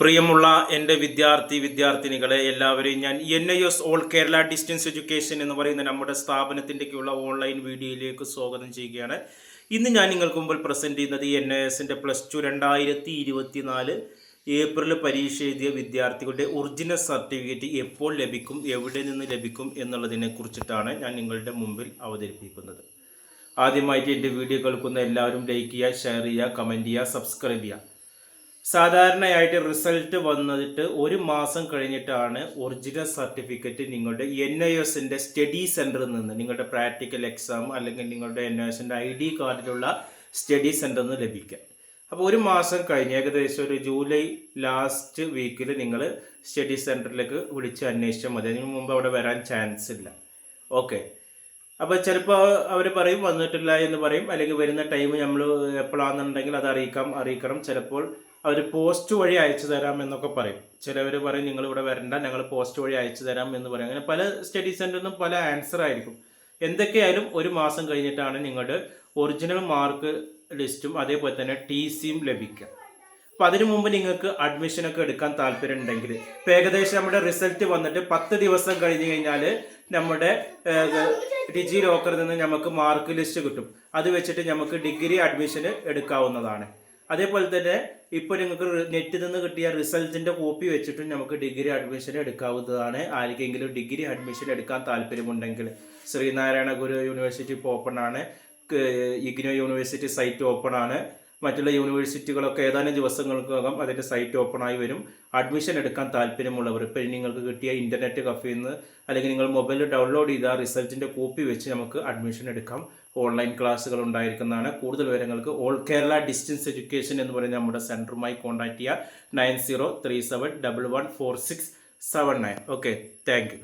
പ്രിയമുള്ള എൻ്റെ വിദ്യാർത്ഥിനികളെ എല്ലാവരെയും ഞാൻ NIS all Kerala distance education എന്ന് പറയുന്ന നമ്മുടെ സ്ഥാപനത്തിൻ്റെയൊക്കെയുള്ള ഓൺലൈൻ വീഡിയോയിലേക്ക് സ്വാഗതം ചെയ്യുകയാണ്. ഇന്ന് ഞാൻ നിങ്ങൾക്ക് മുമ്പിൽ പ്രസൻറ്റ് ചെയ്യുന്നത് NISൻ്റെ +2 2024 ഏപ്രിൽ പരീക്ഷ എഴുതിയ വിദ്യാർത്ഥികളുടെ ഒറിജിനൽ സർട്ടിഫിക്കറ്റ് എപ്പോൾ ലഭിക്കും, എവിടെ നിന്ന് ലഭിക്കും എന്നുള്ളതിനെ കുറിച്ചിട്ടാണ് ഞാൻ നിങ്ങളുടെ മുമ്പിൽ അവതരിപ്പിക്കുന്നത്. ആദ്യമായിട്ട് എൻ്റെ വീഡിയോ കേൾക്കുന്ന എല്ലാവരും ലൈക്ക് ചെയ്യുക, ഷെയർ ചെയ്യുക, കമൻറ്റ് ചെയ്യുക, സബ്സ്ക്രൈബ് ചെയ്യുക. സാധാരണയായിട്ട് റിസൾട്ട് വന്നിട്ട് ഒരു മാസം കഴിഞ്ഞിട്ടാണ് ഒറിജിനൽ സർട്ടിഫിക്കറ്റ് നിങ്ങളുടെ NISൻ്റെ സ്റ്റഡി സെൻറ്ററിൽ നിന്ന് നിങ്ങളുടെ പ്രാക്ടിക്കൽ എക്സാം അല്ലെങ്കിൽ നിങ്ങളുടെ NISൻ്റെ ID കാർഡിലുള്ള സ്റ്റഡി സെൻറ്ററിൽ നിന്ന് ലഭിക്കുക. അപ്പോൾ ഒരു മാസം കഴിഞ്ഞ് ഏകദേശം ഒരു ജൂലൈ ലാസ്റ്റ് വീക്കിൽ നിങ്ങൾ സ്റ്റഡി സെൻറ്ററിലേക്ക് വിളിച്ച് അന്വേഷിച്ചാൽ മതി. അതിന് മുമ്പ് അവിടെ വരാൻ ചാൻസ് ഇല്ല. ഓക്കെ, അപ്പോൾ ചിലപ്പോൾ അവർ പറയും വന്നിട്ടില്ല എന്ന് പറയും, അല്ലെങ്കിൽ വരുന്ന ടൈം നമ്മൾ എപ്പോഴാണെന്നുണ്ടെങ്കിൽ അത് അറിയിക്കണം. ചിലപ്പോൾ അവർ പോസ്റ്റ് വഴി അയച്ചു തരാം എന്നൊക്കെ പറയും. ചിലവർ പറയും നിങ്ങളിവിടെ വരണ്ട, ഞങ്ങൾ പോസ്റ്റ് വഴി അയച്ചു തരാം എന്ന് പറയും. അങ്ങനെ പല സ്റ്റഡി സെൻറ്ററിനും പല ആൻസർ ആയിരിക്കും. എന്തൊക്കെയായാലും ഒരു മാസം കഴിഞ്ഞിട്ടാണ് നിങ്ങളുടെ ഒറിജിനൽ മാർക്ക് ലിസ്റ്റും അതേപോലെ തന്നെ TCയും ലഭിക്കുക. അപ്പോൾ അതിനു മുമ്പ് നിങ്ങൾക്ക് അഡ്മിഷനൊക്കെ എടുക്കാൻ താല്പര്യം ഉണ്ടെങ്കിൽ ഇപ്പോൾ ഏകദേശം നമ്മുടെ റിസൾട്ട് വന്നിട്ട് 10 ദിവസം കഴിഞ്ഞ് കഴിഞ്ഞാൽ നമ്മുടെ ഡിജി ലോക്കറിൽ നിന്ന് നമുക്ക് മാർക്ക് ലിസ്റ്റ് കിട്ടും. അത് വെച്ചിട്ട് നമുക്ക് ഡിഗ്രി അഡ്മിഷന് എടുക്കാവുന്നതാണ്. അതേപോലെ തന്നെ ഇപ്പോൾ നിങ്ങൾക്ക് നെറ്റിൽ നിന്ന് കിട്ടിയ റിസൾട്ടിൻ്റെ കോപ്പി വെച്ചിട്ടും നമുക്ക് ഡിഗ്രി അഡ്മിഷൻ എടുക്കാവുന്നതാണ്. ആർക്കെങ്കിലും ഡിഗ്രി അഡ്മിഷൻ എടുക്കാൻ താല്പര്യമുണ്ടെങ്കിൽ ശ്രീനാരായണ ഗുരു യൂണിവേഴ്സിറ്റി ഇപ്പോൾ ഓപ്പൺ ആണ്, IGNOU യൂണിവേഴ്സിറ്റി സൈറ്റ് ഓപ്പൺ ആണ്. മറ്റുള്ള യൂണിവേഴ്സിറ്റികളൊക്കെ ഏതാനും ദിവസങ്ങൾക്കകം അതിൻ്റെ സൈറ്റ് ഓപ്പണായി വരും. അഡ്മിഷൻ എടുക്കാൻ താല്പര്യമുള്ളവർ ഇപ്പോൾ നിങ്ങൾക്ക് കിട്ടിയ ഇൻ്റർനെറ്റ് കഫേയിൽ നിന്ന് അല്ലെങ്കിൽ നിങ്ങൾ മൊബൈലിൽ ഡൗൺലോഡ് ചെയ്ത റിസൾട്ടിൻ്റെ കോപ്പി വെച്ച് നമുക്ക് അഡ്മിഷൻ എടുക്കാം. ഓൺലൈൻ ക്ലാസ്സുകൾ ഉണ്ടായിരിക്കുന്നതാണ്. കൂടുതൽ വിവരങ്ങൾക്ക് ഓൾ കേരള ഡിസ്റ്റൻസ് എഡ്യൂക്കേഷൻ എന്ന് പറയുന്ന നമ്മുടെ സെൻറ്ററുമായി കോൺടാക്ട് ചെയ്യുക. 9037114679. Okay, thank you.